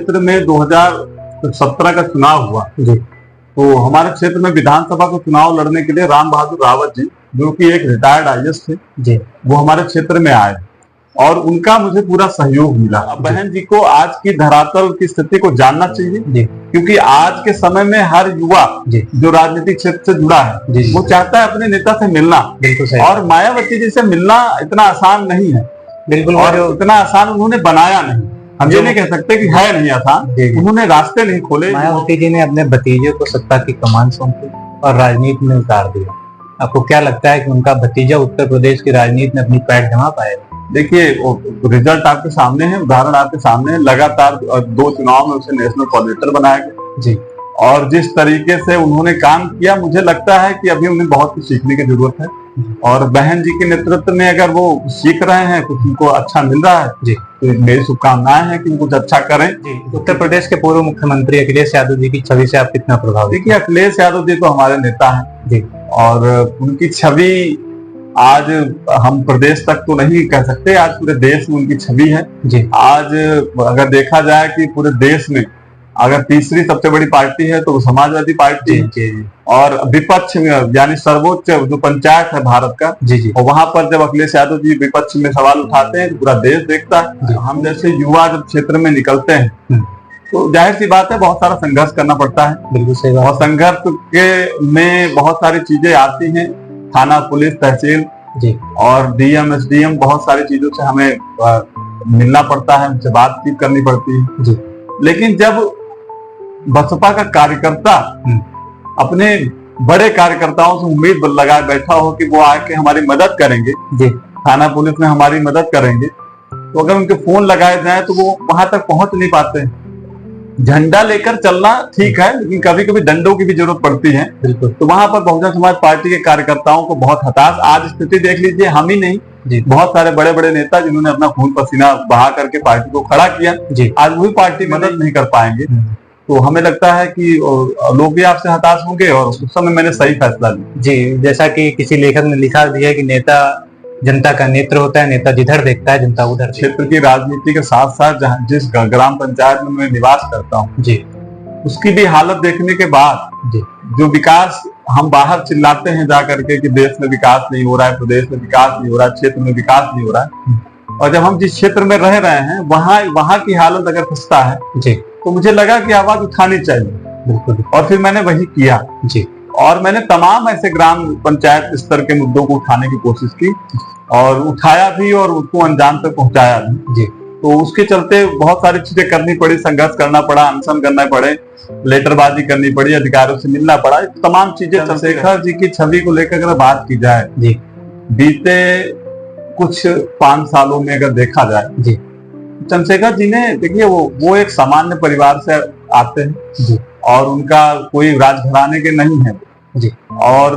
क्षेत्र में 2017 का चुनाव हुआ जी, तो हमारे क्षेत्र में विधानसभा का चुनाव लड़ने के लिए राम बहादुर रावत जी, जो कि एक रिटायर्ड आईएएस थे जी, वो हमारे क्षेत्र में आए और उनका मुझे पूरा सहयोग मिला। बहन जी को आज की धरातल की स्थिति को जानना चाहिए जी, क्योंकि आज के समय में हर युवा जो राजनीतिक क्षेत्र से जुड़ा है जी, वो चाहता है अपने नेता से मिलना। बिल्कुल, और मायावती जी से मिलना इतना आसान नहीं है। बिल्कुल, और इतना आसान उन्होंने बनाया नहीं। हम ये नहीं कह सकते कि है नहीं आसान, उन्होंने रास्ते नहीं खोले। मायावती जी ने अपने भतीजे को सत्ता की कमान सौंपी और राजनीति में उतार दिया। आपको क्या लगता है कि उनका भतीजा उत्तर प्रदेश की राजनीति में अपनी पैठ जमा पाएगा? देखिए, रिजल्ट आपके सामने है, उदाहरण आपके सामने है। लगातार 2 चुनाव में उसे नेशनल कोऑर्डिनेटर बनाया गया जी, और जिस तरीके से उन्होंने काम किया, मुझे लगता है कि अभी उन्हें बहुत कुछ सीखने की जरूरत है। और बहन जी के नेतृत्व में अगर वो सीख रहे हैं, कुछ उनको अच्छा मिल रहा है जी, तो मेरी शुभकामनाएं हैं कि कुछ अच्छा करें जी। उत्तर प्रदेश के पूर्व मुख्यमंत्री अखिलेश यादव जी की छवि से आप कितना प्रभावित? देखिए, अखिलेश यादव जी तो हमारे नेता हैं जी, और उनकी छवि आज हम प्रदेश तक तो नहीं कह सकते, आज पूरे देश में उनकी छवि है जी। आज अगर देखा जाए कि पूरे देश में अगर तीसरी सबसे बड़ी पार्टी है तो वो समाजवादी पार्टी है, और विपक्ष में यानी सर्वोच्च जो पंचायत है भारत का जी, और वहां पर जब अखिलेश यादव जी विपक्ष में सवाल उठाते हैं तो पूरा देश देखता है। हम जैसे युवा जब क्षेत्र में निकलते हैं तो जाहिर सी बात है, बहुत सारा संघर्ष करना पड़ता है। बिल्कुल सही बात। और संघर्ष के में बहुत सारी चीजें आती हैं, थाना, पुलिस, तहसील जी, और डीएम, एसडीएम, बहुत सारी चीजों से हमें मिलना पड़ता है, उनसे बातचीत करनी पड़ती है जी। लेकिन जब बसपा का कार्यकर्ता अपने बड़े कार्यकर्ताओं से उम्मीद लगाए बैठा हो कि वो आके हमारी मदद करेंगे जी, थाना पुलिस में हमारी मदद करेंगे, तो अगर उनके फोन लगाए जाए तो वो वहां तक पहुंच नहीं पाते। झंडा लेकर चलना ठीक है, लेकिन कभी कभी डंडों की भी जरूरत पड़ती है। बिल्कुल, तो वहां पर बहुजन समाज पार्टी के कार्यकर्ताओं को बहुत हताश, आज स्थिति देख लीजिए, हम ही नहीं जी, बहुत सारे बड़े बड़े नेता जिन्होंने अपना खून पसीना बहा करके पार्टी को खड़ा किया जी, आज वही पार्टी मदद नहीं कर पाएंगे। तो हमें लगता है कि लोग भी आपसे हताश होंगे, और उस समय मैंने सही फैसला लिया जी। जैसा कि किसी लेखक ने लिखा दिया है कि नेता जनता का नेत्र होता है, नेता जिधर देखता है जनता उधर। क्षेत्र की राजनीति के साथ साथ जहाँ जिस ग्राम पंचायत में मैं निवास करता हूँ जी, उसकी भी हालत देखने के बाद जी, जो विकास हम बाहर चिल्लाते हैं जा करके कि देश में विकास नहीं हो रहा है, प्रदेश में विकास नहीं हो रहा है, क्षेत्र में विकास नहीं हो रहा है, और जब हम जिस क्षेत्र में रह रहे हैं वहाँ की हालत अगर खस्ता है जी, तो मुझे लगा कि आवाज उठानी चाहिए। बिल्कुल, और फिर मैंने वही किया जी, और मैंने तमाम ऐसे ग्राम पंचायत स्तर के मुद्दों को उठाने की कोशिश की, और उठाया भी और उसको अंजाम तक पहुंचाया भी जी। तो उसके चलते बहुत सारी चीजें करनी पड़ी, संघर्ष करना पड़ा, अनशन करना पड़े, लेटरबाजी करनी पड़ी, अधिकारियों से मिलना पड़ा, तमाम चीजें। चंद्रशेखर जी की छवि को लेकर अगर बात की जाए जी, बीते कुछ 5 सालों में अगर देखा जाए जी, चंद्रशेखर जी ने, देखिए वो एक सामान्य परिवार से आते हैं जी, और उनका कोई राजघराने के नहीं है जी, और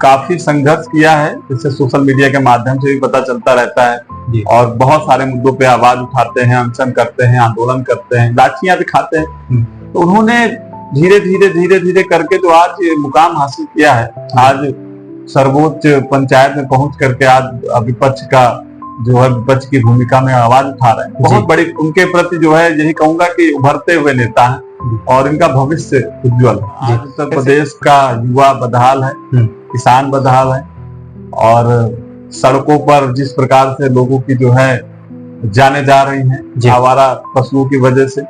काफी संघर्ष किया है, जिससे सोशल मीडिया के माध्यम से भी पता चलता रहता है जी, और बहुत सारे मुद्दों पे आवाज उठाते हैं, अनशन करते हैं, आंदोलन करते हैं, लाठियां भी खाते हैं। तो उन्होंने धीरे धीरे करके तो आज ये मुकाम हासिल किया है। आज सर्वोच्च पंचायत में पहुंच करके आज विपक्ष का जो है, विपक्ष की भूमिका में आवाज उठा रहे हैं। बहुत बड़ी उनके प्रति जो है, यही कहूंगा कि उभरते हुए नेता है, और इनका भविष्य उज्जवल है। आज उत्तर प्रदेश का युवा बदहाल है, किसान बदहाल है, और सड़कों पर जिस प्रकार से लोगों की जो है जाने जा रही हैं आवारा पशुओं की वजह से,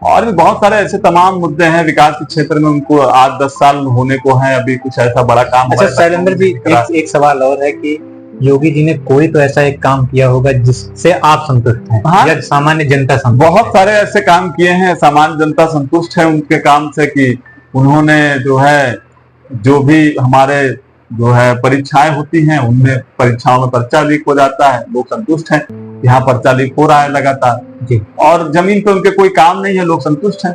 और भी बहुत सारे ऐसे तमाम मुद्दे हैं विकास के क्षेत्र में। उनको आज 10 साल होने को है, अभी कुछ ऐसा बड़ा काम। अच्छा शैलेंद्र जी, एक सवाल और है कि योगी जी ने कोई तो ऐसा एक काम किया होगा जिससे आप संतुष्ट हैं? हाँ? या सामान्य जनता संतुष्ट? बहुत सारे ऐसे काम किए हैं, सामान्य जनता संतुष्ट है उनके काम से, कि उन्होंने जो है, जो भी हमारे जो है परीक्षाएं होती हैं, उनमें परीक्षाओं में पर्चा लीक हो जाता है, लोग संतुष्ट हैं। यहाँ पर्चा लीक हो रहा है लगातार जी, और जमीन पे उनके कोई काम नहीं है, लोग संतुष्ट हैं।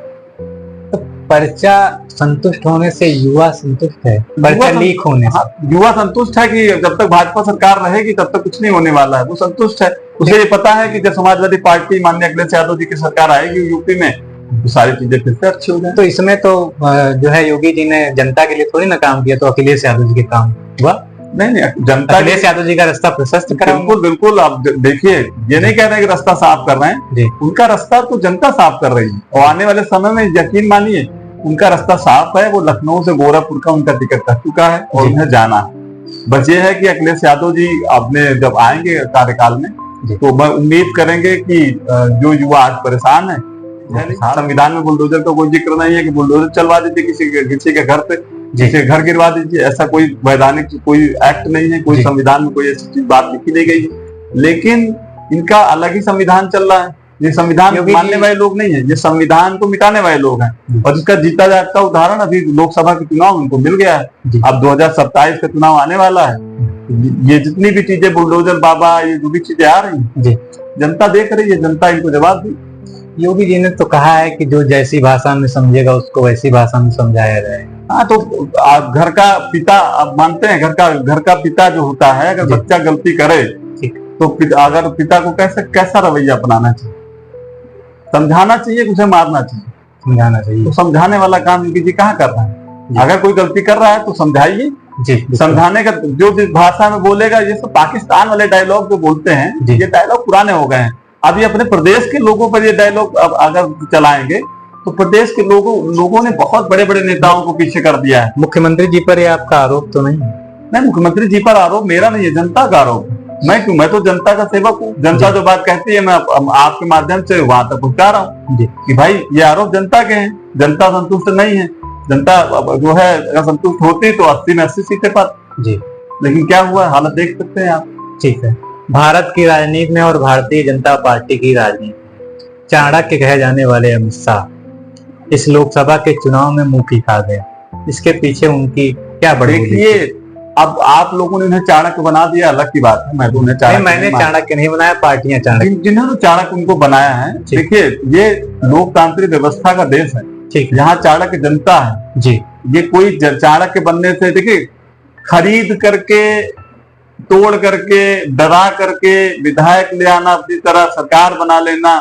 तो पर्चा संतुष्ट होने से युवा संतुष्ट है, पर्चा लीक होने से? युवा संतुष्ट है कि जब तक भाजपा सरकार रहेगी तब तक कुछ नहीं होने वाला है, वो संतुष्ट है। उसे ये पता है कि जब समाजवादी पार्टी माननीय अखिलेश यादव जी की सरकार आएगी यूपी में, तो सारी चीजें फिर से अच्छी हो जाए। तो इसमें तो जो है योगी जी ने जनता के लिए थोड़ी ना काम किया, तो अखिलेश यादव जी के काम हुआ। नहीं नहीं, जनता अखिलेश यादव जी का रास्ता प्रशस्त करा। बिल्कुल बिल्कुल। आप देखिए, ये नहीं कह रहे कि रास्ता साफ कर रहे हैं, उनका रास्ता तो जनता साफ कर रही है, और आने वाले समय में यकीन मानिए उनका रास्ता साफ है। वो लखनऊ से गोरखपुर का उनका टिकट कट चुका है और उन्हें जाना है। बस ये है कि अखिलेश यादव जी अपने जब आएंगे कार्यकाल में तो मैं उम्मीद करेंगे कि जो युवा आज परेशान है, संविधान में बुलडोजर का कोई जिक्र नहीं है कि बुलडोजर चलवा दीजिए किसी के घर पे, जिसे घर गिरवा दीजिए, ऐसा कोई वैधानिक कोई एक्ट नहीं है, कोई संविधान में कोई ऐसी चीज बात लिखी नहीं गई है। लेकिन इनका अलग ही संविधान चल रहा है। ये संविधान मानने वाले लोग नहीं है, ये संविधान को मिटाने वाले लोग हैं। और इसका जीता जागता उदाहरण अभी लोकसभा के चुनाव उनको मिल गया है। अब 2027 का चुनाव आने वाला है। ये जितनी भी चीजें बुलडोजर बाबा, ये जो भी चीजें आ रही है, जनता देख रही है, जनता इनको जवाब दी। योगी जी ने तो कहा है कि जो जैसी भाषा में समझेगा उसको वैसी भाषा में समझाया जाएगा। हाँ, तो घर का पिता, आप मानते हैं घर का पिता जो होता है, अगर बच्चा गलती करे तो अगर पिता को कैसा रवैया अपनाना चाहिए? समझाना चाहिए, उसे मारना चाहिए? समझाना चाहिए। तो समझाने वाला काम योगी जी कहाँ कर रहे हैं? अगर कोई गलती कर रहा है तो समझाइए। समझाने का जो जिस भाषा में बोलेगा, ये सब पाकिस्तान वाले डायलॉग जो बोलते हैं, ये डायलॉग पुराने हो गए हैं। अब ये अपने प्रदेश के लोगों पर ये डायलॉग अगर चलाएंगे तो प्रदेश के लोगों ने बहुत बड़े बड़े नेताओं को पीछे कर दिया है। मुख्यमंत्री जी पर ये आपका आरोप तो नहीं? नहीं, मुख्यमंत्री जी पर आरोप मेरा नहीं है, जनता का आरोप। मैं तो जनता का सेवक हूँ। जनता जो बात कहती है मैं आपके माध्यम से वहां तक पहुंचा रहा हूँ कि भाई ये आरोप जनता के हैं। जनता संतुष्ट नहीं है। जनता जो है अगर संतुष्ट होती तो 80 में 80 सीटें पर जी, लेकिन क्या हुआ हालत देख सकते हैं आप। ठीक है, भारत की राजनीति में और भारतीय जनता पार्टी की राजनीति, चाणक्य कहे जाने वाले अमित शाह इस लोकसभा के चुनाव में मुंह की खा गए। इसके पीछे उनकी क्या बड़ी? देखिए, अब आप लोगों ने उन्हें चाणक्य बना दिया, अलग की बात है। मैं तो उन्हें मैंने चाणक्य नहीं बनाया, पार्टियां चाणक्य, जिन्होंने चाणक्य उनको बनाया है। देखिए, ये लोकतांत्रिक व्यवस्था का देश है, यहाँ चाणक्य जनता है जी। ये कोई चाणक्य बनने से, देखिए, खरीद करके, तोड़ करके, डरा करके विधायक ले आना, अपनी तरह सरकार बना लेना,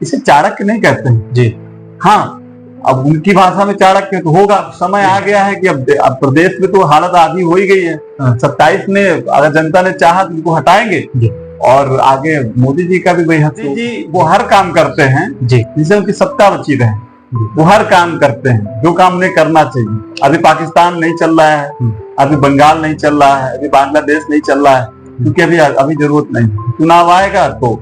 इसे चाणक्य नहीं कहते हैं जी। हाँ, अब उनकी भाषा में चाणक्य तो होगा। समय आ गया है कि अब प्रदेश में तो हालत आधी हो ही गई है। 27 में अगर जनता ने चाहा तो उनको हटाएंगे। और आगे मोदी जी का भी वही हक। जी वो हर काम करते हैं जिससे उनकी सत्ता बची रहे। वो हर काम करते हैं जो काम उन्हें करना चाहिए। अभी पाकिस्तान नहीं चल रहा है, अभी बंगाल नहीं चल रहा है, अभी बांग्लादेश नहीं चल रहा है, क्योंकि अभी जरूरत नहीं। चुनाव आएगा तो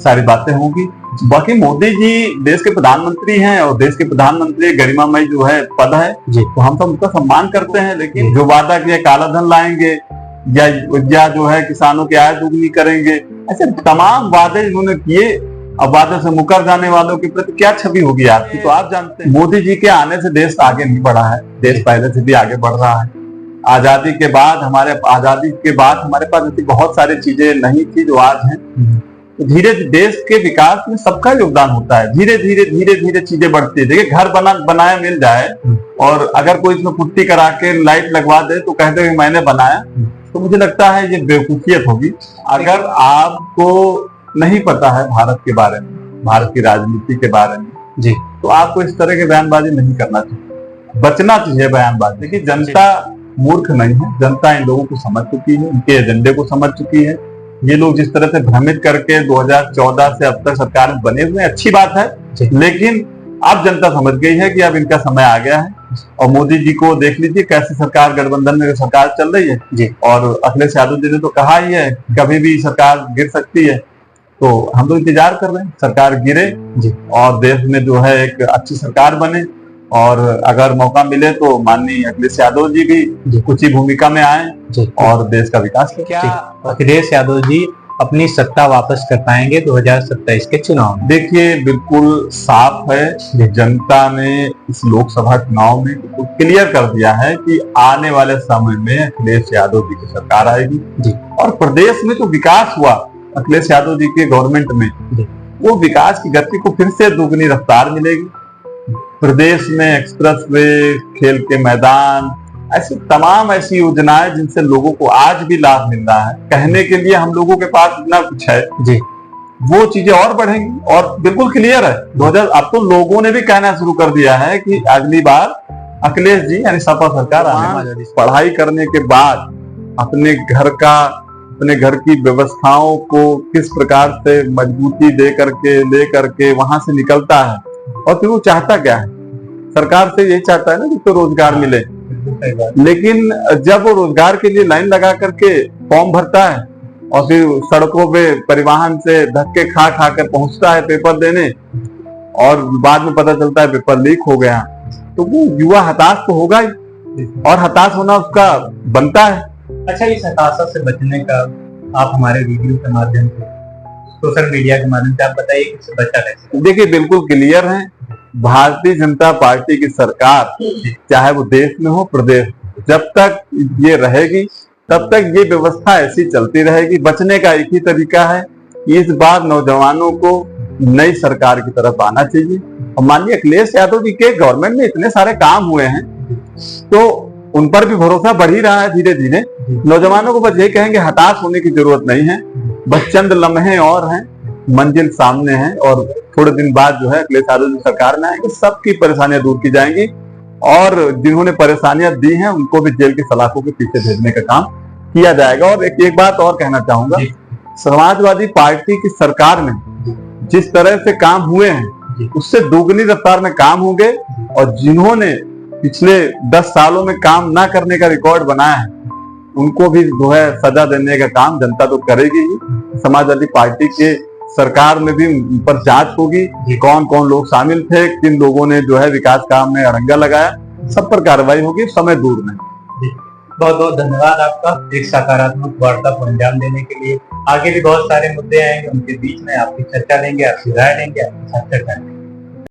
सारी बातें होंगी। बाकी मोदी जी देश के प्रधानमंत्री हैं और देश के प्रधानमंत्री गरिमामय जो है पद है जी, तो हम सब उनका सम्मान करते हैं। लेकिन जो वादा किया काला धन लाएंगे या जो है किसानों की आय दुगनी करेंगे, ऐसे तमाम वादे इन्होंने किए। अब वादे से मुकर जाने वालों के प्रति क्या छवि होगी आपकी, तो आप जानते हैं। मोदी जी के आने से देश आगे नहीं बढ़ा है, देश पहले से भी आगे बढ़ रहा है। आजादी के बाद हमारे पास ऐसी बहुत सारी चीजें नहीं थी जो आज हैं। तो धीरे धीरे देश के विकास में सबका योगदान होता है। धीरे धीरे चीजें बढ़ती है। देखिए, घर बनाया मिल जाए और अगर कोई इसमें पुट्टी करा के लाइट लगवा दे तो कहते हैं मैंने बनाया, तो मुझे लगता है ये बेवकूफियत होगी। अगर आपको नहीं पता है भारत के बारे में, भारत की राजनीति के बारे में जी, तो आपको इस तरह के बयानबाजी नहीं करना चाहिए, बचना चाहिए बयानबाजी। देखिए, जनता मूर्ख नहीं है, जनता इन लोगों को समझ चुकी है, इनके एजेंडे को समझ चुकी है। ये लोग जिस तरह से भ्रमित करके 2014 से अब तक सरकार में बने हुए हैं, अच्छी बात है, लेकिन अब जनता समझ गई है कि अब इनका समय आ गया है। और मोदी जी को देख लीजिए कैसी सरकार, गठबंधन में सरकार चल रही है जी। और अखिलेश यादव जी ने तो कहा ही है कभी भी सरकार गिर सकती है, तो हम लोग इंतजार कर रहे हैं सरकार गिरे जी और देश में जो है एक अच्छी सरकार बने। और अगर मौका मिले तो माननीय अखिलेश यादव जी भी कुछ ही भूमिका में आए और देश का विकास करें। क्या अखिलेश यादव जी अपनी सत्ता वापस कर पाएंगे 2027 के चुनाव में? देखिए, बिल्कुल साफ है, जनता ने इस लोकसभा चुनाव में क्लियर कर दिया है कि आने वाले समय में अखिलेश यादव जी की सरकार आएगी जी। और प्रदेश में जो विकास हुआ अखिलेश यादव जी के गवर्नमेंट में, वो विकास की गति को फिर से दुगनी रफ्तार मिलेगी। प्रदेश में एक्सप्रेस वे, खेल के मैदान, ऐसी तमाम ऐसी योजनाएं जिनसे लोगों को आज भी लाभ मिल रहा है। कहने के लिए हम लोगों के पास इतना कुछ है जी, वो चीजें और बढ़ेंगी। और बिल्कुल क्लियर है, अब तो लोगों ने भी कहना शुरू कर दिया है कि अगली बार अखिलेश जी यानी सपा सरकार आने वाली। पढ़ाई करने के बाद अपने घर की व्यवस्थाओं को किस प्रकार से मजबूती दे करके ले करके वहां से निकलता है, और फिर वो चाहता क्या है, सरकार से यही चाहता है ना कि तो रोजगार मिले। लेकिन जब वो रोजगार के लिए लाइन लगा करके फॉर्म भरता है और फिर सड़कों पे परिवहन से धक्के खा खा कर पहुंचता है पेपर देने, और बाद में पता चलता है पेपर लीक हो गया, तो वो युवा हताश तो होगा ही, और हताश होना उसका बनता है। अच्छा, इस हताशा से बचने का आप हमारे वीडियो के माध्यम से, सोशल मीडिया के माध्यम से आप बताइए कि इससे बचा कैसे? देखिए, बिल्कुल क्लियर है, भारतीय जनता पार्टी की सरकार चाहे वो देश में हो प्रदेश, जब तक ये रहेगी तब तक ये व्यवस्था ऐसी चलती रहेगी। बचने का एक ही तरीका है, इस बार नौजवानों को नई सरकार की तरफ आना चाहिए। और माननीय अखिलेश यादव जी के गवर्नमेंट में इतने सारे काम हुए हैं, तो उन पर भी भरोसा बढ़ ही रहा है धीरे धीरे। नौजवानों को बस यही कहेंगे, हताश होने की जरूरत नहीं है, बस चंद लम्हे और हैं, मंजिल सामने है, और थोड़े दिन बाद जो है अखिलेश यादव जी सरकार में आएंगे, सबकी परेशानियां दूर की जाएंगी, और जिन्होंने परेशानियां दी हैं उनको भी जेल की सलाखों के पीछे भेजने का काम किया जाएगा। और एक बात और कहना चाहूंगा, समाजवादी पार्टी की सरकार में जिस तरह से काम हुए हैं उससे दोगुनी रफ्तार में काम होंगे, और जिन्होंने पिछले 10 सालों में काम ना करने का रिकॉर्ड बनाया है उनको भी जो है सजा देने का काम जनता तो करेगी ही। समाजवादी पार्टी के सरकार में भी उन पर जांच होगी, कौन कौन लोग शामिल थे, किन लोगों ने जो है विकास काम में अड़ंगा लगाया, सब पर कार्रवाई होगी समय दूर में। बहुत बहुत धन्यवाद आपका एक सकारात्मक वार्ता को अंजाम देने के लिए। आगे भी बहुत सारे मुद्दे आएंगे, उनके बीच में आपकी चर्चा लेंगे, आपकी राय लेंगे, आपके साथ चर्चा करेंगे।